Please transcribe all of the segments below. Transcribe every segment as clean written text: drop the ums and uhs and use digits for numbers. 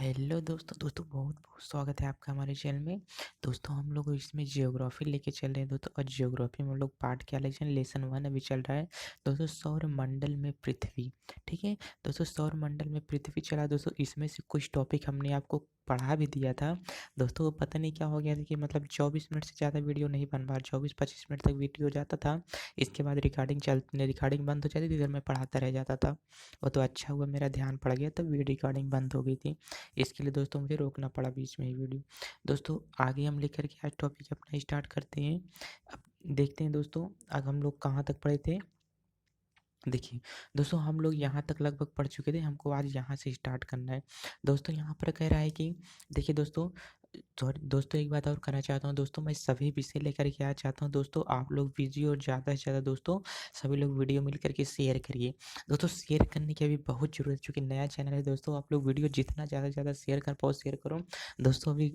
Hello दोस्तों बहुत बहुत स्वागत है आपका हमारे चैनल में। दोस्तों हम लोग इसमें जियोग्राफी लेके चल रहे हैं दोस्तों, और जियोग्राफी में हम लोग पार्ट क्या लेसन 1 अभी चल रहा है दोस्तों, सौर मंडल में पृथ्वी। ठीक है दोस्तों, सौर मंडल में पृथ्वी चला दोस्तों। इसमें से कुछ टॉपिक हमने आपको पढ़ा भी दिया था दोस्तों, वो पता नहीं क्या हो गया था कि मतलब 24 मिनट से ज़्यादा वीडियो नहीं बन पा, 24-25 मिनट तक वीडियो जाता था। इसके बाद रिकॉर्डिंग बंद हो जाती थी, इधर मैं पढ़ाता रह जाता था। वो तो अच्छा हुआ मेरा ध्यान पड़ गया, तब रिकॉर्डिंग बंद हो गई थी। इसके लिए दोस्तों मुझे रोकना पड़ा बीच में ही वीडियो। दोस्तों आगे हम लेकर के आज टॉपिक अपना स्टार्ट करते हैं। अब देखते हैं दोस्तों, अब हम लोग कहाँ तक पढ़े थे। देखिए दोस्तों, हम लोग यहाँ तक लगभग पढ़ चुके थे, हमको आज यहाँ से स्टार्ट करना है। दोस्तों यहाँ पर कह रहा है कि देखिए दोस्तों, सॉरी दोस्तों, एक बात और कहना चाहता हूँ दोस्तों, मैं सभी विषय लेकर के आना चाहता हूँ दोस्तों। आप लोग वीडियो ज़्यादा से ज़्यादा दोस्तों, सभी लोग वीडियो मिल करके शेयर करिए दोस्तों। शेयर करने की अभी बहुत ज़रूरत है, क्योंकि नया चैनल है दोस्तों। आप लोग वीडियो जितना ज़्यादा से ज़्यादा शेयर कर पाओ शेयर करो दोस्तों, अभी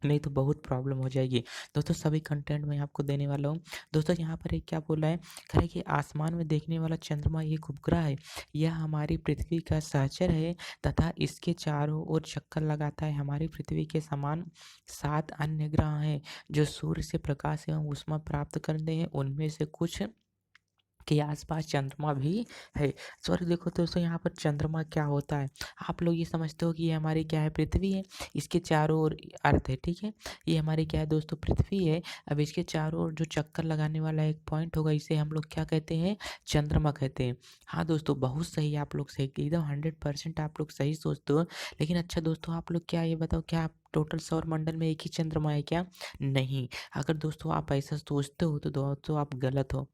नहीं तो बहुत प्रॉब्लम हो जाएगी दोस्तों। सभी कंटेंट मैं आपको देने वाला हूँ दोस्तों। यहाँ पर एक क्या बोला है, कह रहा है कि आसमान में देखने वाला चंद्रमा एक उपग्रह है। यह हमारी पृथ्वी का सहचर है तथा इसके चारों ओर चक्कर लगाता है। हमारी पृथ्वी के समान 7 अन्य ग्रह हैं जो सूर्य से प्रकाश एवं ऊष्मा प्राप्त करते हैं। उनमें से कुछ के आसपास चंद्रमा भी है। सॉरी देखो दोस्तों, यहाँ पर चंद्रमा क्या होता है, आप लोग ये समझते हो कि ये हमारी क्या है, पृथ्वी है। इसके चारों ओर अर्थ है, ठीक है। ये हमारी क्या है दोस्तों, पृथ्वी है। अब इसके चारों ओर जो चक्कर लगाने वाला एक पॉइंट होगा, इसे हम लोग क्या कहते हैं, चंद्रमा कहते हैं। हाँ दोस्तों, बहुत सही, आप लोग सही एकदम 100% आप लोग सही सोचते हो। लेकिन अच्छा दोस्तों, आप लोग क्या ये बताओ, क्या आप टोटल सौर मंडल में एक ही चंद्रमा है क्या? नहीं। अगर दोस्तों आप ऐसा सोचते हो तो दोस्तों आप गलत हो।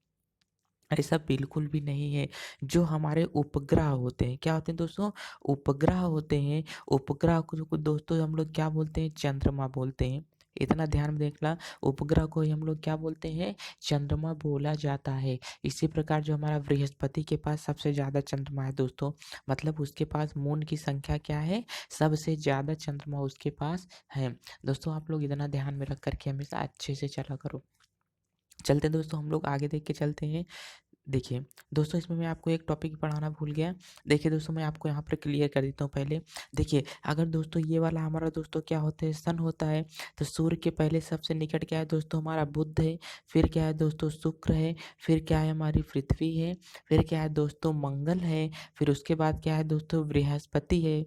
ऐसा बिल्कुल भी नहीं है। जो हमारे उपग्रह होते हैं, क्या होते हैं दोस्तों, उपग्रह होते हैं। उपग्रह को दोस्तों हम लोग क्या बोलते हैं, चंद्रमा बोलते हैं। इतना ध्यान में देखना, उपग्रह को ही हम लोग क्या बोलते हैं, चंद्रमा बोला जाता है। इसी प्रकार जो हमारा बृहस्पति के पास सबसे ज़्यादा चंद्रमा है दोस्तों, मतलब उसके पास मून की संख्या क्या है, सबसे ज़्यादा चंद्रमा उसके पास है। दोस्तों आप लोग इतना ध्यान में रख करके हमेशा अच्छे से चला करो। चलते हैं दोस्तों, हम लोग आगे देख के चलते हैं। देखिए दोस्तों, इसमें मैं आपको एक टॉपिक पढ़ाना भूल गया। देखिए दोस्तों, मैं आपको यहाँ पर क्लियर कर देता हूँ पहले। देखिए अगर दोस्तों ये वाला हमारा दोस्तों क्या होता है, सन होता है। तो सूर्य के पहले सबसे निकट क्या है दोस्तों, हमारा बुध है। फिर क्या है दोस्तों, शुक्र है। फिर क्या है, हमारी पृथ्वी है। फिर क्या है दोस्तों, मंगल है। फिर उसके बाद क्या है दोस्तों, बृहस्पति है।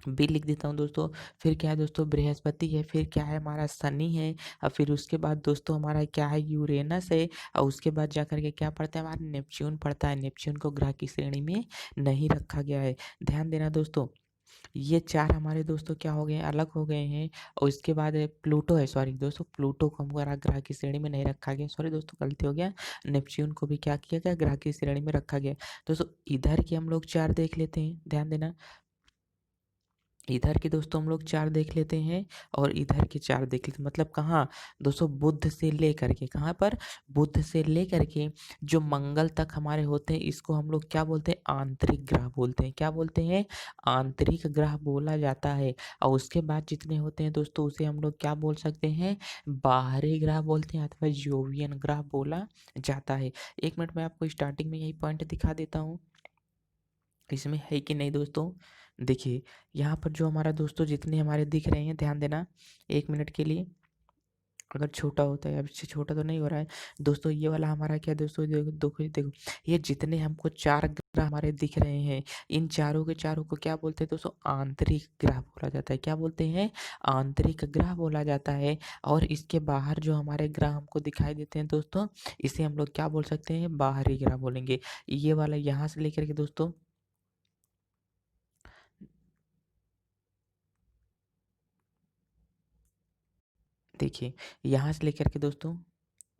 बी लिख देता हूँ दोस्तों। फिर क्या है दोस्तों, बृहस्पति है। फिर क्या है, हमारा शनि है। और फिर उसके बाद दोस्तों हमारा क्या है, यूरेनस है। और उसके बाद जाकर के क्या पड़ता है, हमारा नेपच्यून पड़ता है। नेपच्यून को ग्रह की श्रेणी में नहीं रखा गया है। ध्यान देना दोस्तों, ये 4 हमारे दोस्तों क्या हो गए हैं, अलग हो गए हैं। और इसके बाद प्लूटो है, सॉरी दोस्तों, प्लूटो को हमारा ग्रह की श्रेणी में नहीं रखा गया। सॉरी दोस्तों, गलती हो गया। नेपच्यून को भी क्या किया गया, ग्रह की श्रेणी में रखा गया। दोस्तों इधर के हम लोग 4 देख लेते हैं, ध्यान देना। इधर के दोस्तों हम लोग 4 देख लेते हैं, और इधर के 4 देख लेते हैं। मतलब कहाँ दोस्तों, बुध से लेकर के कहाँ पर, बुध से लेकर के जो मंगल तक हमारे होते हैं, इसको हम लोग क्या बोलते हैं, आंतरिक ग्रह बोलते हैं। क्या बोलते हैं, आंतरिक ग्रह बोला जाता है। और उसके बाद जितने होते हैं दोस्तों, उसे हम लोग क्या बोल सकते हैं, बाहरी ग्रह बोलते हैं, अथवा जोवियन ग्रह बोला जाता है। 1 मिनट में आपको स्टार्टिंग में यही पॉइंट दिखा देता हूँ, इसमें है कि नहीं दोस्तों। देखिए यहाँ पर जो हमारा दोस्तों जितने हमारे दिख रहे हैं, ध्यान देना 1 मिनट के लिए। अगर छोटा होता है, अब इससे छोटा तो नहीं हो रहा है दोस्तों। ये वाला हमारा क्या दोस्तों, देखो देखो देखो, ये जितने हमको 4 ग्रह हमारे दिख रहे हैं, इन चारों के चारों को क्या बोलते हैं दोस्तों, आंतरिक ग्रह बोला जाता है। क्या बोलते हैं, आंतरिक ग्रह बोला जाता है। और इसके बाहर जो हमारे ग्रह हमको दिखाई देते हैं दोस्तों, इसे हम लोग क्या बोल सकते हैं, बाहरी ग्रह बोलेंगे। ये वाला यहाँ से लेकर के दोस्तों, देखिए यहाँ से लेकर के दोस्तों,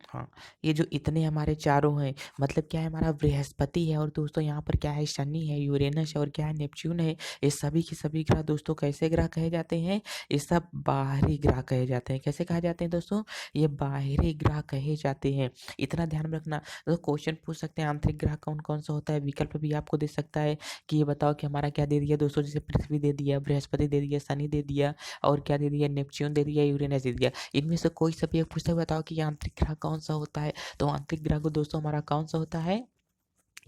हाँ, ये जो इतने हमारे चारों हैं, मतलब क्या है, हमारा बृहस्पति है, और दोस्तों यहाँ पर क्या है, शनि है, यूरेनस है, और क्या है, नेपच्यून है। ये सभी के सभी ग्रह दोस्तों कैसे ग्रह कहे जाते हैं, ये सब बाहरी ग्रह कहे जाते हैं। कैसे कहा जाते हैं दोस्तों, ये बाहरी ग्रह कहे जाते हैं। इतना ध्यान में रखना। तो क्वेश्चन पूछ सकते हैं, आंतरिक ग्रह कौन कौन सा होता है, विकल्प भी आपको दे सकता है कि ये बताओ कि हमारा क्या दे दिया दोस्तों, जैसे पृथ्वी दे दिया, बृहस्पति दे दिया, शनि दे दिया, और क्या दे दिया, नेपच्यून दे दिया, यूरेनस दे दिया। इनमें से कोई सा भी एक पुस्तक बताओ कि ये आंतरिक ग्रह कौन सा होता है। तो आंतरिक ग्रह को दोस्तों हमारा कौन सा होता है,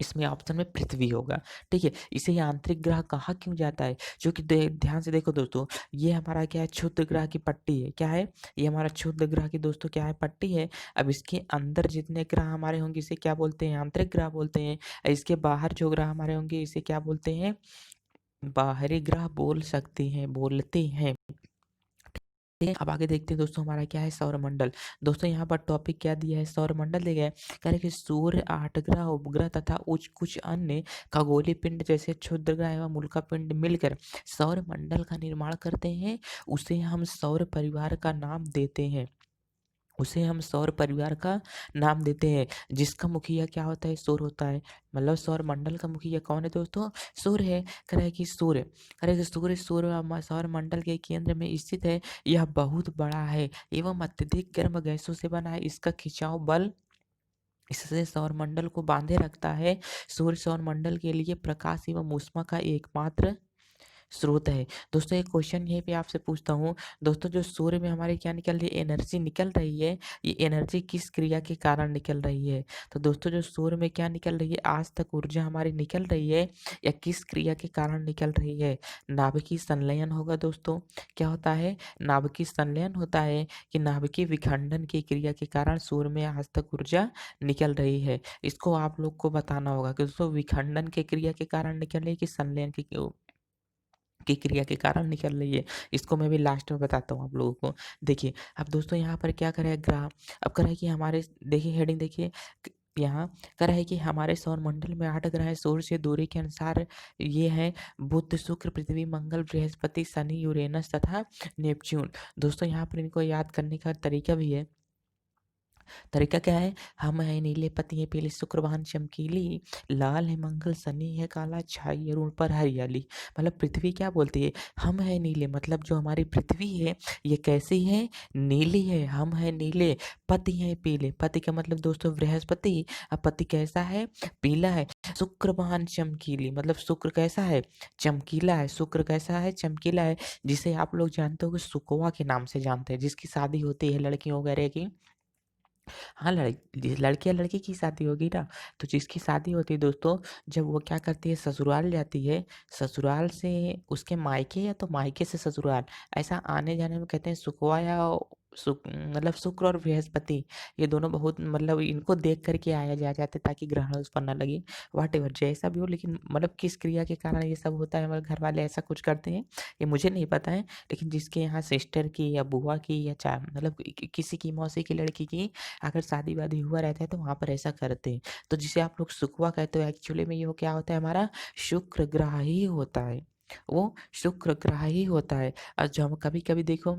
इसमें ऑप्शन में पृथ्वी होगा। ठीक है, इसे ये आंतरिक ग्रह कहा क्यों जाता है? क्योंकि ध्यान से देखो दोस्तों, ये हमारा क्या है, क्षुद्र ग्रह की पट्टी है। क्या है? ये हमारा क्षुद्र ग्रह की दोस्तों क्या है, पट्टी है। अब इसके अंदर जितने ग्रह हमारे होंगे इसे क्या बोलते हैं, आंतरिक ग्रह बोलते हैं। इसके बाहर जो ग्रह हमारे होंगे इसे क्या बोलते हैं, बाहरी ग्रह बोल सकते हैं, बोलते हैं। ठीक है, अब आगे देखते हैं दोस्तों, हमारा क्या है, सौरमंडल। दोस्तों यहाँ पर टॉपिक क्या दिया है, सौरमंडल दिया गया है। कह रहे हैं कि सूर्य, 8 ग्रह, उपग्रह तथा उच्च कुछ अन्य खगोलीय पिंड जैसे क्षुद्र ग्रह एवं उल्का पिंड मिलकर सौरमंडल का निर्माण करते हैं। उसे हम सौर परिवार का नाम देते हैं। उसे हम सौर परिवार का नाम देते हैं, जिसका मुखिया क्या होता है, सूर्य होता है। मतलब सौर मंडल का मुखिया कौन है दोस्तों, सूर्य है। कह रहा है कि सूर्य, कह रहा है कि सूर्य सौर मंडल के केंद्र में स्थित है। यह बहुत बड़ा है एवं अत्यधिक गर्म गैसों से बना है। इसका खिंचाव बल इससे सौरमंडल को बांधे रखता है। सूर्य सौरमंडल के लिए प्रकाश एवं ऊष्मा का एकमात्र स्रोत है। दोस्तों एक क्वेश्चन यहीं पे आपसे पूछता हूँ, दोस्तों जो सूर्य में हमारी क्या निकल रही है, एनर्जी निकल रही है, ये एनर्जी किस क्रिया के कारण निकल रही है? तो दोस्तों जो सूर्य में क्या निकल रही है, आज तक ऊर्जा हमारी निकल रही है, या किस क्रिया के कारण निकल रही है? नाभिकीय संलयन होगा दोस्तों। क्या होता है, नाभिकीय संलयन होता है, कि नाभिकीय विखंडन की क्रिया के कारण सूर्य में आज तक ऊर्जा निकल रही है। इसको आप लोग को बताना होगा कि दोस्तों विखंडन के क्रिया के कारण निकल रही है कि संलयन की क्रिया के कारण निकल रही है। इसको मैं भी लास्ट में बताता हूँ आप लोगों को। देखिए, अब दोस्तों यहाँ पर क्या करें, ग्राफ अब कह रहा है कि हमारे, देखिए हेडिंग देखिए, यहाँ कह रहा है कि हमारे सौरमंडल में 8 ग्रह हैं। सूर्य से दूरी के अनुसार ये हैं बुध, शुक्र, पृथ्वी, मंगल, बृहस्पति, शनि, यूरेनस तथा नेपच्यून। दोस्तों यहाँ पर इनको याद करने का तरीका भी है। तरीका क्या है, हम है नीले, पति है पीले, शुक्रवान चमकीली, लाल है मंगल, शनि है काला, छाई है उन पर हरियाली। मतलब पृथ्वी क्या बोलती है, हम है नीले, मतलब जो हमारी पृथ्वी है ये कैसी है, नीली है, हम है नीले। पति है पीले, पति का मतलब दोस्तों बृहस्पति, अब पति कैसा है, पीला है। शुक्रवान चमकीली, मतलब शुक्र कैसा है, चमकीला है। शुक्र कैसा है, चमकीला है, जिसे आप लोग जानते हो कि सुकवा के नाम से जानते हैं, जिसकी शादी होती है लड़कियों वगैरह की। हाँ, लड़के या लड़की की शादी होगी ना, तो जिसकी शादी होती है दोस्तों, जब वो क्या करती है, ससुराल जाती है, ससुराल से उसके मायके या तो मायके से ससुराल, ऐसा आने-जाने में कहते हैं सुकवा या मतलब शुक्र और बृहस्पति, ये दोनों बहुत, मतलब इनको देख कर के आया जाया जाता है ताकि ग्रहण उस पर ना लगे। व्हाटएवर जैसा भी हो, लेकिन मतलब किस क्रिया के कारण ये सब होता है, हमारे घर वाले ऐसा कुछ करते हैं, ये मुझे नहीं पता है। लेकिन जिसके यहाँ सिस्टर की या बुआ की या मतलब किसी की मौसी की लड़की की अगर शादी-वादी हुआ रहता है तो वहाँ पर ऐसा करते हैं। तो जिसे आप लोग सुकवा कहते हो, एक्चुअली में ये वो क्या होता है, हमारा शुक्र ग्रह ही होता है। वो शुक्र ग्रह ही होता है। और जो हम कभी-कभी देखो,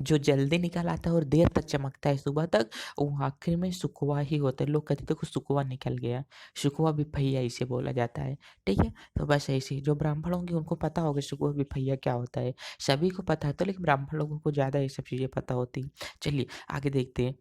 जो जल्दी निकल आता है और देर तक चमकता है सुबह तक, वो आखिर में सुकवा ही होता है। लोग कहते हैं देखो सुकवा निकल गया, सुकवा बिफैया इसे बोला जाता है। ठीक है? तो बस ऐसे ही जो ब्राह्मण होंगे उनको पता होगा सुकवा बिफैया क्या होता है। सभी को पता है तो, लेकिन ब्राह्मण लोगों को ज़्यादा ये सब चीज़ें पता होती हैं। चलिए आगे देखते हैं।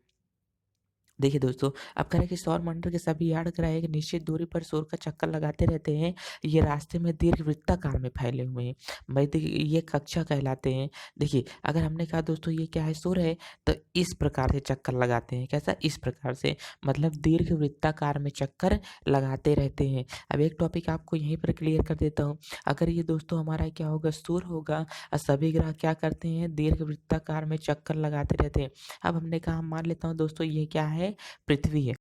देखिए दोस्तों, अब कह रहे हैं कि सौरमंडल के सभी 8 ग्रह एक निश्चित दूरी पर सूर्य का चक्कर लगाते रहते हैं। ये रास्ते में दीर्घवृत्ताकार में फैले हुए हैं। भाई देखिए ये कक्षा कहलाते हैं। देखिए अगर हमने कहा दोस्तों ये क्या है, सूर्य है, तो इस प्रकार से चक्कर लगाते हैं। कैसा, इस प्रकार से, मतलब दीर्घवृत्ताकार में चक्कर लगाते रहते हैं। अब एक टॉपिक आपको यहीं पर क्लियर कर देता हूँ। अगर ये दोस्तों हमारा क्या होगा, सूर्य होगा, और सभी ग्रह क्या करते हैं, दीर्घवृत्ताकार में चक्कर लगाते रहते हैं। अब हमने कहा, मान लेता हूँ दोस्तों ये क्या है, पृथ्वी है।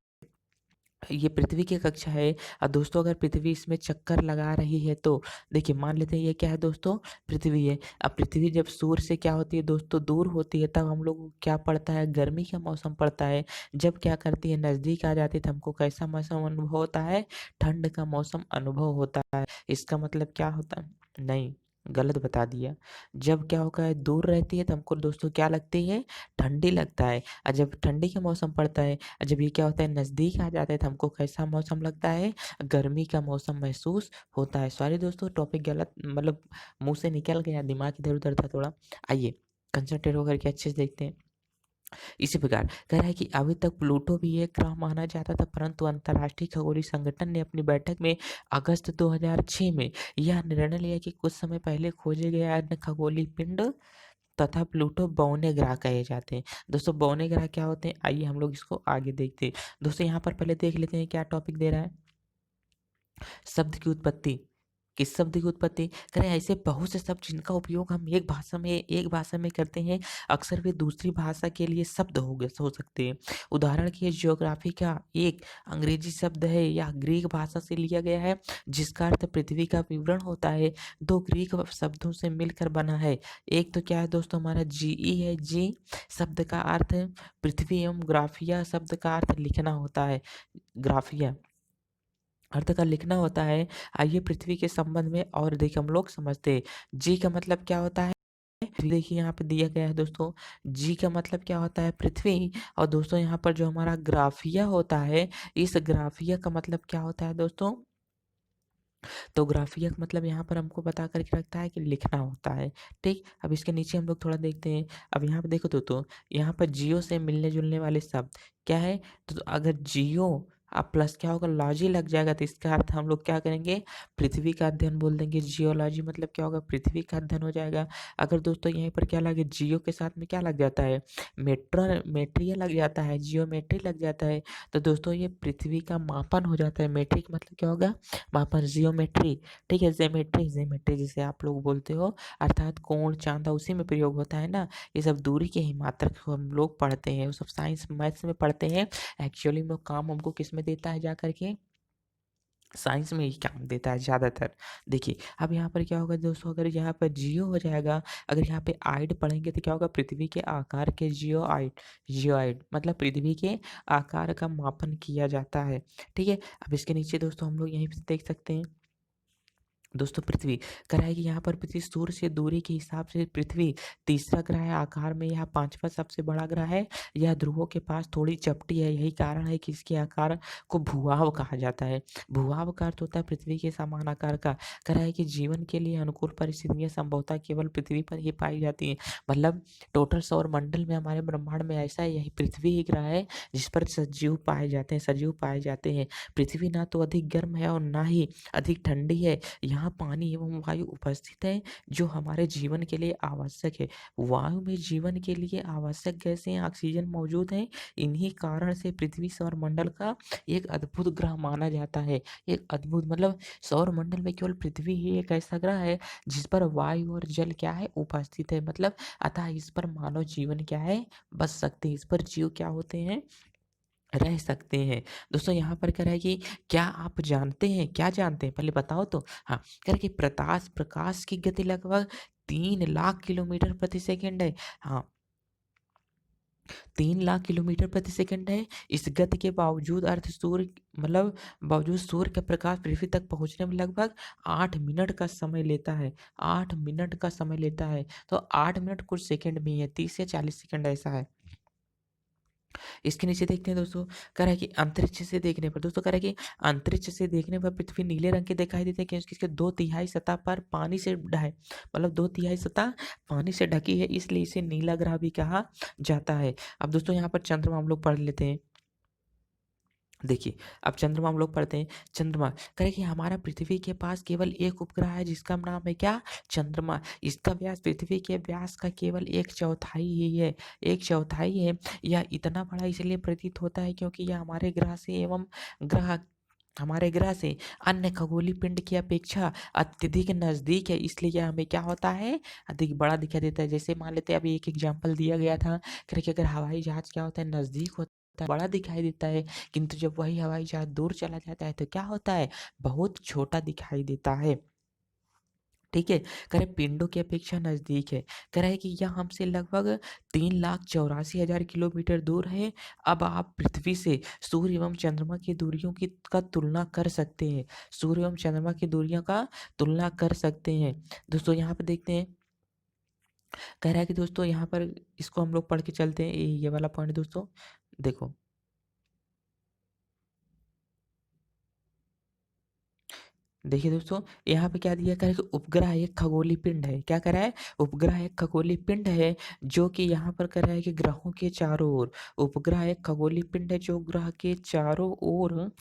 ये पृथ्वी की कक्षा है, और दोस्तों अगर पृथ्वी इसमें चक्कर लगा रही है तो देखिए मान लेते हैं ये क्या है दोस्तों, पृथ्वी है। अब पृथ्वी जब सूर्य से क्या होती है दोस्तों, दूर होती है, तब हम लोग को क्या पड़ता है, गर्मी का मौसम पड़ता है। जब क्या करती है, नज़दीक आ जाती है, तो हमको कैसा मौसम अनुभव होता है, ठंड का मौसम अनुभव होता है। इसका मतलब क्या होता है, नहीं, गलत बता दिया। जब क्या होता है, दूर रहती है तो हमको दोस्तों क्या लगती है, ठंडी लगता है। और जब ठंडी का मौसम पड़ता है, जब ये क्या होता है, नज़दीक आ जाता है, तो हमको कैसा मौसम लगता है, गर्मी का मौसम महसूस होता है। सॉरी दोस्तों, टॉपिक गलत, मतलब मुँह से निकल गया, दिमाग इधर-उधर था थोड़ा। आइए कंसंट्रेट होकर के अच्छे से देखते हैं। इसी प्रकार कह रहा है कि अभी तक प्लूटो भी एक ग्रह माना जाता था, परंतु अंतर्राष्ट्रीय खगोलीय संगठन ने अपनी बैठक में अगस्त 2006 में यह निर्णय लिया कि कुछ समय पहले खोजे गए अन्य खगोलीय पिंड तथा प्लूटो बौने ग्रह कहे जाते हैं। दोस्तों बौने ग्रह क्या होते हैं, आइए हम लोग इसको आगे देखते हैं। दोस्तों यहाँ पर पहले देख लेते हैं क्या टॉपिक दे रहा है। शब्द की उत्पत्ति, किस शब्द की उत्पत्ति? करें ऐसे बहुत से शब्द जिनका उपयोग हम एक भाषा में करते हैं, अक्सर वे दूसरी भाषा के लिए शब्द हो सकते हैं। उदाहरण के लिए ज्योग्राफी का एक अंग्रेजी शब्द है या ग्रीक भाषा से लिया गया है, जिसका अर्थ पृथ्वी का विवरण होता है। 2 ग्रीक शब्दों से मिलकर बना है। एक तो क्या है दोस्तों, हमारा जीई है, जी शब्द का अर्थ पृथ्वी एवं ग्राफिया शब्द का अर्थ लिखना होता है। ग्राफिया अर्थ का लिखना होता है। आइए पृथ्वी के संबंध में और देखिए हम लोग समझते हैं। जी का मतलब क्या होता है? देखिए यहाँ पे दिया गया है दोस्तों, जी का मतलब क्या होता है? पृथ्वी। और दोस्तों यहाँ पर जो हमारा ग्राफिया होता है, इस ग्राफिया का मतलब क्या होता है दोस्तों? तो ग्राफिया का मतलब यहाँ पर हमको बता करके रखता है कि लिखना होता है। ठीक, अब इसके नीचे हम लोग थोड़ा देखते हैं। अब यहाँ पे देखो दोस्तों, यहाँ पर जियो से मिलने जुलने वाले शब्द क्या है? तो अगर जियो अब प्लस क्या होगा, लॉजी लग जाएगा, तो इसका अर्थ हम लोग क्या करेंगे? पृथ्वी का अध्ययन बोल देंगे। जियोलॉजी मतलब क्या होगा? पृथ्वी का अध्ययन हो जाएगा। अगर दोस्तों यहीं पर क्या लगे, जियो के साथ में क्या लग जाता है? मेट्रिया लग जाता है, जियोमेट्री लग जाता है, तो दोस्तों ये पृथ्वी का मापन हो जाता है। मेट्रिक मतलब क्या होगा? मापन। जियोमेट्री, ठीक है, ज्योमेट्री, ज्योमेट्री जिसे आप लोग बोलते हो, अर्थात कोण चांदा उसी में प्रयोग होता है ना। ये सब दूरी के ही मात्रक को हम लोग पढ़ते हैं, वो सब साइंस मैथ्स में पढ़ते हैं। एक्चुअली में काम हमको किस में देता है जा करके? साइंस में ही काम देता है ज़्यादातर। देखिए अब यहाँ पर क्या होगा दोस्तों, अगर यहाँ पर जियो हो जाएगा, अगर यहाँ पे आइड पढ़ेंगे तो क्या होगा? पृथ्वी के आकार के जियोआइड मतलब पृथ्वी के आकार का मापन किया जाता है। ठीक है, अब इसके नीचे दोस्तों हम लोग यहीं पे देख सकते हैं दोस्तों, पृथ्वी ग्रह है कि यहाँ पर पृथ्वी सूर्य से दूरी के हिसाब से पृथ्वी तीसरा ग्रह है, आकार में यह पांचवा सबसे बड़ा ग्रह है। यह ध्रुवों के पास थोड़ी चपटी है, यही कारण है कि इसके आकार को भूभाव कहा जाता है। भूभाव का अर्थ होता है पृथ्वी के समान आकार का। ग्रह है कि जीवन के लिए अनुकूल परिस्थितियां संभवतः केवल पृथ्वी पर ही पाई जाती हैं। मतलब टोटल सौर मंडल में, हमारे ब्रह्मांड में ऐसा है, यही पृथ्वी ही ग्रह है जिस पर सजीव पाए जाते हैं। पृथ्वी ना तो अधिक गर्म है और ना ही अधिक ठंडी है। यहाँ पानी एवं वायु उपस्थित है जो हमारे जीवन के लिए आवश्यक है। वायु में जीवन के लिए आवश्यक गैसें ऑक्सीजन मौजूद है। इन्हीं कारण से पृथ्वी सौर मंडल का एक अद्भुत ग्रह माना जाता है। एक अद्भुत मतलब सौर मंडल में केवल पृथ्वी ही एक ऐसा ग्रह है जिस पर वायु और जल क्या है? उपस्थित है। मतलब अतः इस पर मानव जीवन क्या है? बच सकते हैं। इस पर जीव क्या होते हैं? रह सकते हैं। दोस्तों यहाँ पर कह रहा है कि क्या आप जानते हैं, क्या जानते हैं पहले बताओ तो? हाँ, कह रहा है कि प्रकाश की गति लगभग 3 लाख किलोमीटर प्रति सेकंड है। हाँ, 3 लाख किलोमीटर प्रति सेकंड है। इस गति के बावजूद अर्थ सूर्य मतलब बावजूद सूर्य का प्रकाश पृथ्वी तक पहुंचने में लगभग 8 मिनट का समय लेता है। 8 मिनट का समय लेता है। तो 8 मिनट कुछ सेकंड भी है, 30 या 40 सेकंड ऐसा है। इसके नीचे देखते हैं दोस्तों, कह रहा है कि अंतरिक्ष से देखने पर, दोस्तों कह रहा है कि अंतरिक्ष से देखने पर पृथ्वी नीले रंग के दिखाई देते हैं क्योंकि इसके 2/3 सतह पर पानी से ढहै, मतलब 2/3 सतह पानी से ढकी है, इसलिए इसे नीला ग्रह भी कहा जाता है। अब दोस्तों यहाँ पर चंद्रमा हम लोग पढ़ लेते हैं। देखिए अब चंद्रमा हम लोग पढ़ते हैं। चंद्रमा करें कि हमारा पृथ्वी के पास केवल एक उपग्रह है जिसका नाम है क्या? चंद्रमा। इसका व्यास पृथ्वी के व्यास का केवल 1/4 ही है। 1/4 है। यह इतना बड़ा इसलिए प्रतीत होता है क्योंकि यह हमारे ग्रह से अन्य खगोलीय पिंड की अपेक्षा अत्यधिक नजदीक है, इसलिए यह हमें क्या होता है? अधिक बड़ा दिखाई देता है। जैसे मान लेते हैं अभी एक एग्जाम्पल दिया गया था कि अगर हवाई जहाज क्या होता है? नजदीक होता है, बड़ा दिखाई देता है, किंतु जब वही हवाई जहाज दूर चला जाता है तो क्या होता है? बहुत छोटा दिखाई देता है। ठीक है, कह रहे पिंडों की अपेक्षा नजदीक है। कह रहा है कि यह हमसे लगभग 3,84,000 किलोमीटर दूर है। अब आप पृथ्वी से सूर्य एवं चंद्रमा की दूरियों की का तुलना कर सकते हैं। सूर्य एवं चंद्रमा की दूरियों का तुलना कर सकते हैं। दोस्तों यहाँ पे देखते हैं, कह रहा है कि दोस्तों यहाँ पर इसको हम लोग पढ़ के चलते हैं, ये वाला पॉइंट दोस्तों देखो। देखिए दोस्तों, यहाँ पे क्या दिया है कि उपग्रह एक खगोलीय पिंड है। क्या कह रहा है? उपग्रह एक खगोलीय पिंड है जो कि यहाँ पर कह रहा है कि ग्रहों के चारों ओर, उपग्रह एक खगोलीय पिंड है जो ग्रह के चारों ओर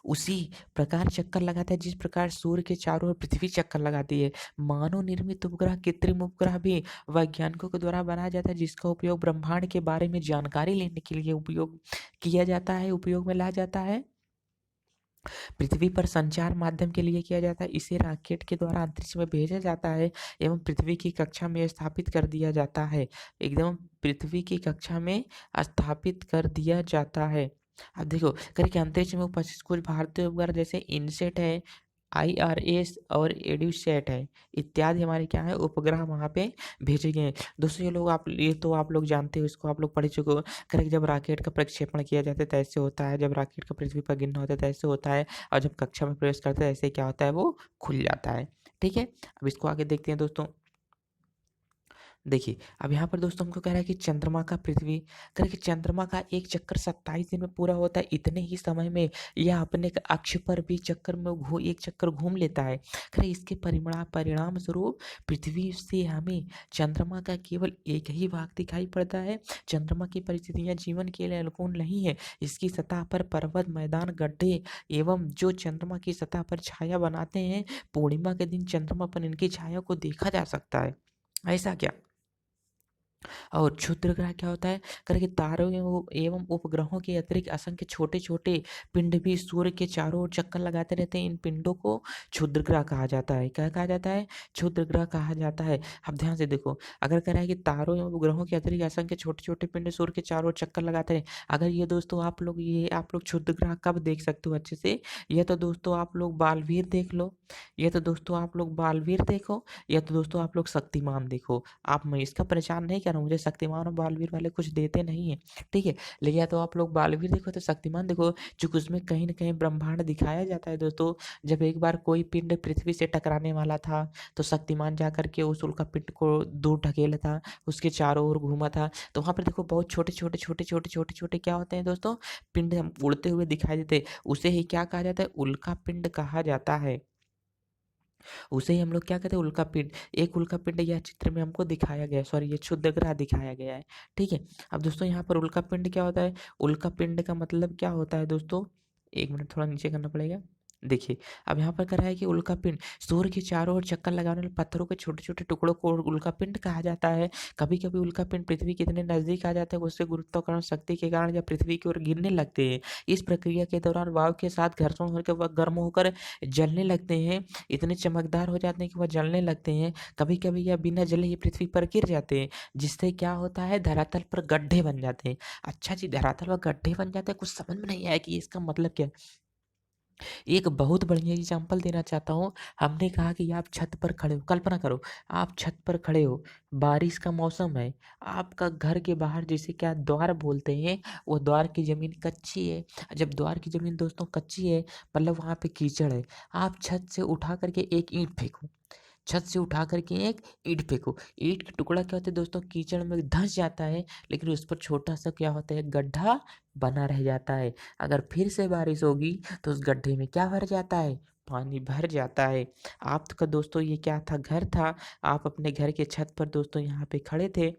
उसी प्रकार चक्कर लगाता है जिस प्रकार सूर्य के चारों ओर पृथ्वी चक्कर लगाती है। मानव निर्मित उपग्रह, कृत्रिम उपग्रह भी वैज्ञानिकों के द्वारा बनाया जाता है जिसका उपयोग ब्रह्मांड के बारे में जानकारी लेने के लिए उपयोग किया जाता है, उपयोग में लाया जाता है। पृथ्वी पर संचार माध्यम के लिए किया जाता है, इसे रॉकेट के द्वारा अंतरिक्ष में भेजा जाता है एवं पृथ्वी की कक्षा में स्थापित कर दिया जाता है। एकदम पृथ्वी की कक्षा में स्थापित कर दिया जाता है। अब देखो करके अंतरिक्ष में उपस्थित कुछ भारतीय उपग्रह जैसे इनसेट है, आईआरएस और एड्यूसैट है इत्यादि हमारे क्या है उपग्रह वहाँ पे भेजे गए हैं। दोस्तों ये तो आप लोग जानते हो, इसको आप लोग पढ़ चुके हो। करेक्ट, जब रॉकेट का प्रक्षेपण किया जाता है तो ऐसे होता है, जब रॉकेट का पृथ्वी पर गिरना होता है तो ऐसे होता है, और जब कक्षा में प्रवेश करता है ऐसे क्या होता है वो खुल जाता है। ठीक है, अब इसको आगे देखते हैं दोस्तों। देखिए, अब यहाँ पर दोस्तों हमको कह रहा है कि चंद्रमा का पृथ्वी कह रहा है कि चंद्रमा का एक चक्कर 27 दिन में पूरा होता है। इतने ही समय में यह अपने अक्ष पर भी एक चक्कर घूम लेता है। कह रहा है इसके परिणाम स्वरूप पृथ्वी से हमें चंद्रमा का केवल एक ही भाग दिखाई पड़ता है। चंद्रमा की परिस्थितियां जीवन के लिए अनुकूल नहीं है। इसकी सतह पर पर्वत, मैदान, गड्ढे एवं जो चंद्रमा की सतह पर छाया बनाते हैं, पूर्णिमा के दिन चंद्रमा पर इनकी छाया को देखा जा सकता है। ऐसा क्या? और क्षुद्र ग्रह क्या होता है? करके तारों एवं उपग्रहों के अतिरिक्त असंख्य छोटे-छोटे पिंड भी सूर्य के चारों ओर चक्कर लगाते रहते हैं। इन पिंडों को क्षुद्र ग्रह कहा जाता है। क्या कहा जाता है? क्षुद्र ग्रह कहा जाता है। अब ध्यान से देखो, अगर कह रहा है कि तारों एवं उपग्रहों के अतिरिक्त असंख्य छोटे-छोटे पिंड सूर्य के चारों ओर चक्कर लगाते हैं। अगर ये दोस्तों आप लोग क्षुद्र ग्रह कब देख सकते हो अच्छे से? ये तो दोस्तों आप लोग बालवीर देख लो, ये तो दोस्तों आप लोग बालवीर देखो, या तो दोस्तों आप लोग शक्तिमान देखो। आप मैं इसका परेशान नहीं कर रहा हूँ, मुझे शक्तिमान और बालवीर वाले कुछ देते नहीं हैं, ठीक है? लेकिन या तो आप लोग बालवीर देखो तो शक्तिमान देखो, चूँकि उसमें कहीं न कहीं ब्रह्मांड दिखाया जाता है दोस्तों। जब एक बार कोई पिंड पृथ्वी से टकराने वाला था, तो शक्तिमान जा कर के उस उल्कापिंड को दूर ढकेला था, उसके चारों ओर घूमा था। तो वहाँ पर देखो बहुत छोटे-छोटे, छोटे-छोटे, छोटे-छोटे क्या होते हैं दोस्तों? पिंड हम उड़ते हुए दिखाई देते हैं। उसे ही क्या कहा जाता है? उल्कापिंड कहा जाता है। उसे ही हम लोग क्या कहते हैं? उल्कापिंड। एक उल्कापिंड यह चित्र में हमको दिखाया गया है, सॉरी ये क्षुद्रग्रह दिखाया गया है, ठीक है? अब दोस्तों यहाँ पर उल्कापिंड क्या होता है? उल्कापिंड का मतलब क्या होता है दोस्तों? 1 मिनट थोड़ा नीचे करना पड़ेगा। देखिए, अब यहाँ पर कह रहा है कि उल्कापिंड सूर्य के चारों ओर चक्कर लगाने वाले पत्थरों के छोटे-छोटे टुकड़ों को उल्कापिंड कहा जाता है। कभी-कभी उल्कापिंड पृथ्वी के इतने नज़दीक आ जाते हैं, उससे गुरुत्वाकर्षण शक्ति के कारण यह पृथ्वी की ओर गिरने लगते हैं। इस प्रक्रिया के दौरान वायु के साथ घर्षण होने के वक़्त गर्म होकर जलने लगते हैं। इतने चमकदार हो जाते हैं कि वह जलने लगते हैं। कभी-कभी यह बिना जले ही पृथ्वी पर गिर जाते हैं, जिससे क्या होता है धरातल पर गड्ढे बन जाते हैं। अच्छा जी, धरातल पर गड्ढे बन जाते हैं, कुछ समझ में नहीं आया कि इसका मतलब क्या है? एक बहुत बढ़िया एग्जांपल देना चाहता हूँ। हमने कहा कि आप छत पर खड़े हो, कल्पना करो आप छत पर खड़े हो, बारिश का मौसम है, आपका घर के बाहर जिसे क्या द्वार बोलते हैं, वो द्वार की ज़मीन कच्ची है। जब द्वार की ज़मीन दोस्तों कच्ची है, मतलब वहाँ पे कीचड़ है, आप छत से उठा कर के एक ईंट फेंको, छत से उठा कर के एक ईंट फेंको। ईंट का टुकड़ा क्या होता है दोस्तों? कीचड़ में धँस जाता है, लेकिन उस पर छोटा-सा क्या होता है? गड्ढा बना रह जाता है। अगर फिर से बारिश होगी तो उस गड्ढे में क्या भर जाता है? पानी भर जाता है। आपका दोस्तों ये क्या था? घर था। आप अपने घर के छत पर दोस्तों यहाँ पे खड़े थे।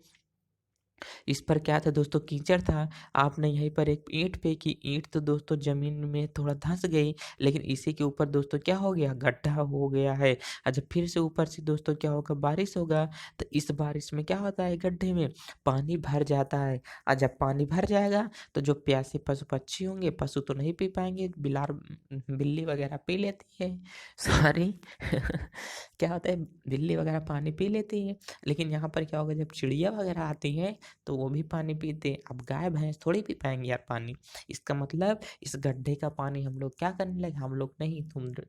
इस पर क्या था दोस्तों? कीचड़ था। आपने यहीं पर एक ईंट फेंकी, ईंट तो दोस्तों ज़मीन में थोड़ा धँस गई, लेकिन इसी के ऊपर दोस्तों क्या हो गया? गड्ढा हो गया है। जब फिर से ऊपर से दोस्तों क्या होगा? बारिश होगा, तो इस बारिश में क्या होता है? गड्ढे में पानी भर जाता है, और जब पानी भर जाएगा तो जो प्यासे पशु-पक्षी होंगे, पशु तो नहीं पी पाएँगे, बिल्ली वगैरह पी लेती है। सॉरी क्या होता है? बिल्ली वगैरह पानी पी लेती है, लेकिन यहाँ पर क्या होगा? जब चिड़िया वगैरह आती हैं तो वो भी पानी पीते हैं। अब गाय भैंस थोड़ी पी पाएँगे यार पानी। इसका मतलब इस गड्ढे का पानी हम लोग क्या करने लगे? हम लोग नहीं,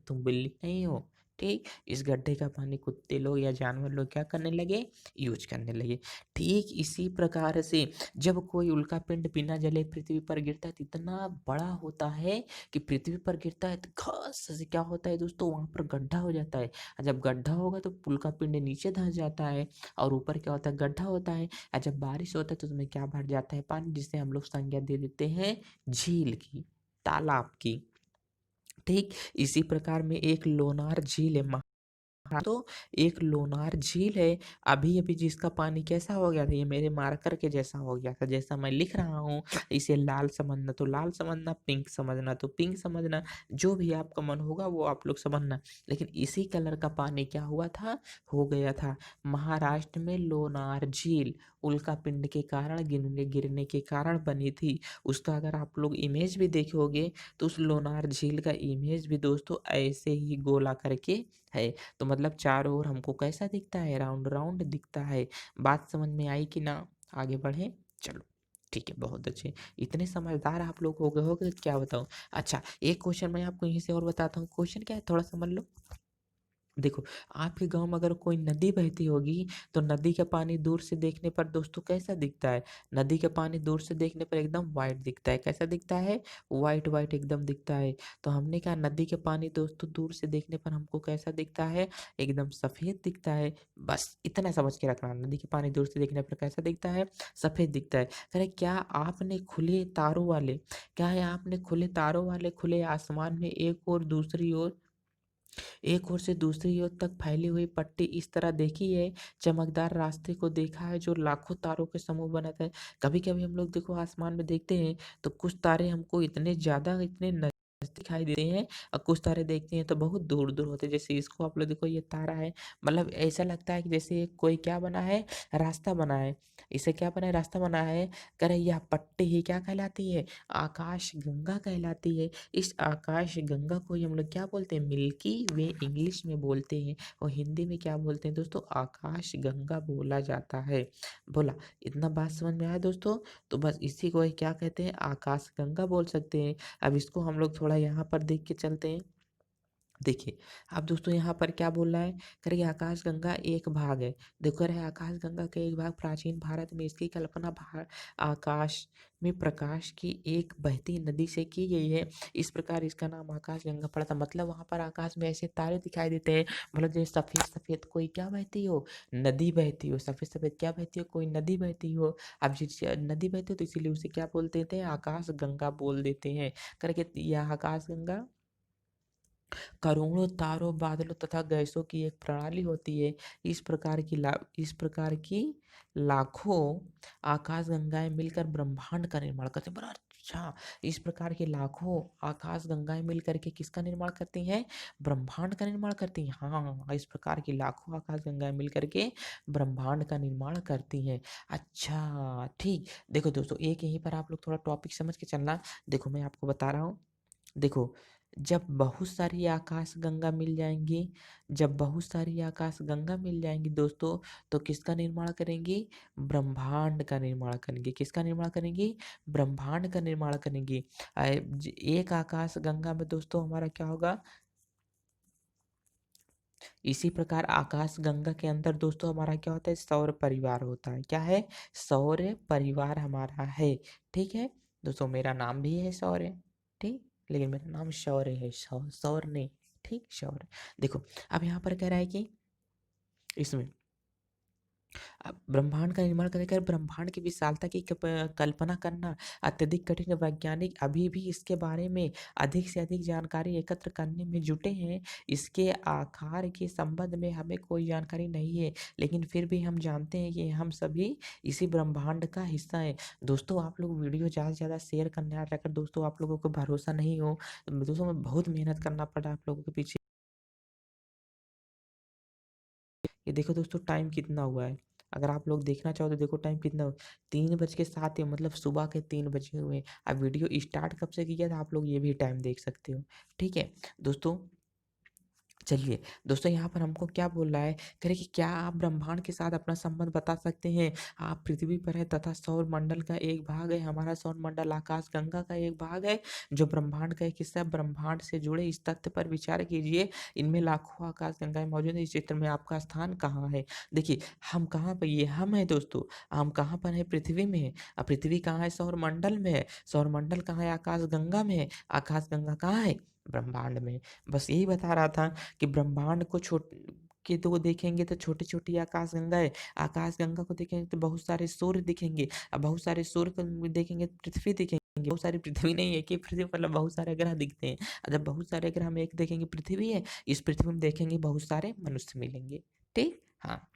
तुम बिल्ली नहीं हो, ठीक? इस गड्ढे का पानी कुत्ते लोग या जानवर लोग क्या करने लगे? यूज़ करने लगे। ठीक इसी प्रकार से जब कोई उल्कापिंड बिना जले पृथ्वी पर गिरता है तो इतना बड़ा होता है कि पृथ्वी पर गिरता है तो घस से क्या होता है दोस्तों? वहाँ पर गड्ढा हो जाता है, और जब गड्ढा होगा तो उल्कापिंड नीचे धँस जाता है, और ऊपर क्या होता है? गड्ढा होता है। जब बारिश होता है तो उसमें क्या भर जाता है? पानी, जिसे हम लोग संज्ञा दे देते हैं झील की, तालाब की। ठीक इसी प्रकार में एक लोनार झील है। हाँ, तो एक लोनार झील है, अभी-अभी जिसका पानी कैसा हो गया था, ये मेरे मार्कर के जैसा हो गया था। जैसा मैं लिख रहा हूँ, इसे लाल समझना तो लाल समझना, पिंक समझना तो पिंक समझना, जो भी आपका मन होगा वो आप लोग समझना। लेकिन इसी कलर का पानी क्या हुआ था, हो गया था महाराष्ट्र में लोनार झील, उल्कापिंड के कारण गिरने गिरने के कारण बनी थी। उसका अगर आप लोग इमेज भी देखोगे, तो उस लोनार झील का इमेज भी दोस्तों ऐसे ही गोला करके है। तो मतलब चारों ओर हमको कैसा दिखता है, राउंड राउंड दिखता है। बात समझ में आई कि ना? आगे बढ़े, चलो ठीक है, बहुत अच्छे। इतने समझदार आप लोग हो गए हो कि क्या बताऊं। अच्छा, एक क्वेश्चन मैं आपको यहीं से और बताता हूँ। क्वेश्चन क्या है, थोड़ा समझ लो। देखो, आपके गाँव में अगर कोई नदी बहती होगी, तो नदी का पानी दूर से देखने पर दोस्तों कैसा दिखता है? नदी का पानी दूर से देखने पर एकदम व्हाइट दिखता है। कैसा दिखता है? व्हाइट व्हाइट एकदम दिखता है। तो हमने कहा नदी का पानी दोस्तों दूर से देखने पर हमको कैसा दिखता है? एकदम सफ़ेद दिखता है। बस इतना समझ के रखना, नदी के पानी दूर से देखने पर कैसा दिखता है? सफ़ेद दिखता है। कह रहे क्या है आपने खुले तारों वाले खुले आसमान में एक ओर से दूसरी ओर तक फैली हुई पट्टी इस तरह देखी है, चमकदार रास्ते को देखा है जो लाखों तारों के समूह बनाता है। कभी-कभी हम लोग देखो आसमान में देखते हैं, तो कुछ तारे हमको इतने ज़्यादा इतने नज़दीक दिखाई देते हैं, और कुछ तारे देखते हैं तो बहुत दूर-दूर होते हैं। जैसे इसको आप लोग देखो, ये तारा है, मतलब ऐसा लगता है कि जैसे कोई क्या बना है, रास्ता बना है। इसे क्या बना है, रास्ता बना है। कह रहे यह पट्टी ही क्या कहलाती है? आकाश गंगा कहलाती है। इस आकाश गंगा को ही हम लोग क्या बोलते हैं, मिल्की वे इंग्लिश में बोलते हैं, और हिंदी में क्या बोलते हैं दोस्तों, आकाश गंगा बोला जाता है। बोला, इतना बात समझ में आया दोस्तों? तो बस इसी को ही क्या कहते हैं, आकाश गंगा बोल सकते हैं। अब इसको हम लोग थोड़ा यहाँ पर देख के चलते हैं। देखिए, अब दोस्तों यहाँ पर क्या बोल रहा है, कह रहे आकाशगंगा एक भाग है। देखो, कह रहे आकाशगंगा का एक भाग प्राचीन भारत में इसकी कल्पना आकाश में प्रकाश की एक बहती नदी से की गई है। इस प्रकार इसका नाम आकाशगंगा पड़ा था। मतलब वहाँ पर आकाश में ऐसे तारे दिखाई देते हैं, मतलब जैसे सफ़ेद सफ़ेद कोई क्या बहती हो, नदी बहती हो। सफ़ेद सफ़ेद क्या बहती हो, कोई नदी बहती हो। अब जिस नदी बहती हो तो इसीलिए उसे क्या बोल देते हैं, आकाशगंगा बोल देते हैं। करके यह आकाशगंगा करोड़ों तारों, बादलों तथा गैसों की एक प्रणाली होती है। इस प्रकार की लाखों आकाशगंगाएँ मिलकर ब्रह्मांड का निर्माण करती हैं। बड़ा अच्छा! इस प्रकार की लाखों आकाशगंगाएँ मिल कर के किसका निर्माण करती हैं? ब्रह्मांड का निर्माण करती हैं। हाँ, इस प्रकार की लाखों आकाशगंगाएँ मिल कर के ब्रह्मांड का निर्माण करती हैं। अच्छा, ठीक। देखो दोस्तों, एक यहीं पर आप लोग थोड़ा टॉपिक समझ के चलना। देखो, मैं आपको बता रहा हूँ। देखो, जब बहुत सारी आकाशगंगा मिल जाएँगी दोस्तों, तो किसका निर्माण करेंगी? ब्रह्मांड का निर्माण करेंगी। किसका निर्माण करेंगी? ब्रह्मांड का निर्माण करेंगी। एक आकाशगंगा में दोस्तों हमारा क्या होगा? इसी प्रकार आकाशगंगा के अंदर दोस्तों हमारा क्या होता है? सौर परिवार होता है। क्या है? सौर परिवार हमारा है। ठीक है? दोस्तों, मेरा नाम भी है सौर्य, ठीक? लेकिन मेरा नाम शौर्य है, सौर नहीं, ठीक? शौर्य। देखो, अब यहाँ पर कह रहा है कि इसमें अब ब्रह्मांड का निर्माण करने का ब्रह्मांड की विशालता की कल्पना करना अत्यधिक कठिन है। वैज्ञानिक अभी भी इसके बारे में अधिक से अधिक जानकारी एकत्र करने में जुटे हैं। इसके आकार के संबंध में हमें कोई जानकारी नहीं है, लेकिन फिर भी हम जानते हैं कि हम सभी इसी ब्रह्मांड का हिस्सा हैं। दोस्तों, आप लोग वीडियो ज़्यादा से ज़्यादा शेयर करने याद रखें। दोस्तों, आप लोगों को भरोसा नहीं हो, दोस्तों मैं बहुत मेहनत करना पड़ा आप लोगों के पीछे। ये देखो दोस्तों, टाइम कितना हुआ है। अगर आप लोग देखना चाहो तो देखो टाइम कितना हुआ, 3:07 मतलब सुबह के 3 बजे हुए हैं। अब वीडियो स्टार्ट कब से किया था आप लोग ये भी टाइम देख सकते हो। ठीक है दोस्तों, चलिए दोस्तों, यहाँ पर हमको क्या बोल रहा है, कह रहे कि क्या आप ब्रह्मांड के साथ अपना संबंध बता सकते हैं? आप पृथ्वी पर है तथा सौर मंडल का एक भाग है। हमारा सौर मंडल आकाश गंगा का एक भाग है, जो ब्रह्मांड का एक हिस्सा है। ब्रह्मांड से जुड़े इस तथ्य पर विचार कीजिए, इनमें लाखों आकाश गंगाएं मौजूद है। इस चित्र में आपका स्थान कहाँ है? देखिए, हम कहाँ पर, ये हम है दोस्तों, हम कहाँ पर है? पृथ्वी में है। अब पृथ्वी कहाँ है? सौर मंडल में है। सौर मंडल कहाँ है? आकाश गंगा में है। आकाश गंगा कहाँ है? ब्रह्मांड में। बस यही बता रहा था कि ब्रह्मांड को के तो देखेंगे तो छोटी-छोटी आकाशगंगा है। आकाशगंगा को देखेंगे तो बहुत सारे सूर्य दिखेंगे। बहुत सारे सूर्य को देखेंगे तो पृथ्वी दिखेंगे। देखेंगे बहुत सारी पृथ्वी नहीं है कि पृथ्वी मतलब बहुत सारे ग्रह दिखते हैं। जब बहुत सारे ग्रह में एक देखेंगे पृथ्वी है, इस पृथ्वी में देखेंगे बहुत सारे मनुष्य मिलेंगे। ठीक? हाँ।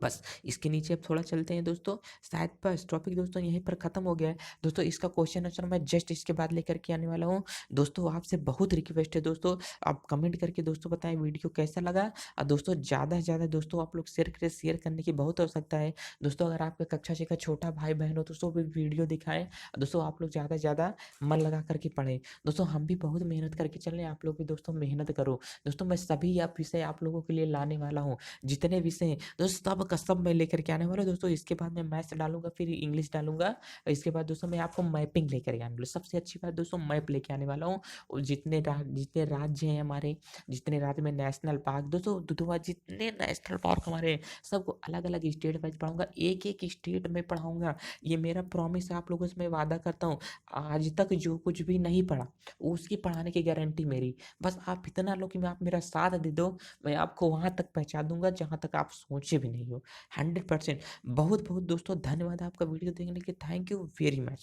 बस इसके नीचे अब थोड़ा चलते हैं दोस्तों। शायद बस टॉपिक दोस्तों यहीं पर ख़त्म हो गया है। दोस्तों इसका क्वेश्चन आंसर मैं जस्ट इसके बाद लेकर के आने वाला हूँ। दोस्तों आपसे बहुत रिक्वेस्ट है दोस्तों, आप कमेंट करके दोस्तों बताएं वीडियो कैसा लगा। और दोस्तों ज़्यादा से ज़्यादा दोस्तों आप लोग शेयर करें, शेयर करने की बहुत आवश्यकता है। दोस्तों अगर आपके कक्षा से का छोटा भाई बहन हो दोस्तों भी वीडियो दिखाएं। दोस्तों आप लोग ज़्यादा से ज़्यादा मन लगा करके पढ़ें। दोस्तों हम भी बहुत मेहनत करके चल रहे हैं, आप लोग भी दोस्तों मेहनत करो। दोस्तों मैं सभी आप विषय आप लोगों के लिए लाने वाला हूँ, जितने विषय हैं दोस्तों सब का सब मैं लेकर के आने वाला हूँ। दोस्तों इसके बाद मैं मैथ्स डालूंगा, फिर इंग्लिश डालूंगा, और इसके बाद दोस्तों मैं आपको मैपिंग लेकर के आने वाला हूँ। सबसे अच्छी बात दोस्तों मैप लेके आने वाला हूँ। और जितने राज्य हैं हमारे, जितने राज्य में नेशनल पार्क दोस्तों दुधवा, जितने नेशनल पार्क हमारे हैं, सबको अलग अलग स्टेट वाइज पढ़ाऊंगा, एक एक स्टेट में पढ़ाऊंगा। ये मेरा प्रॉमिस है आप लोगों से, मैं वादा करता हूँ। आज तक जो कुछ भी नहीं पढ़ा उसकी पढ़ाने की गारंटी मेरी। बस आप इतना लो कि आप मेरा साथ दे दो, मैं आपको वहाँ तक पहुँचा दूँगा जहाँ तक आप सोचे भी नहीं हो। 100%। बहुत बहुत दोस्तों धन्यवाद आपका वीडियो देखने के लिए। Thank you very much.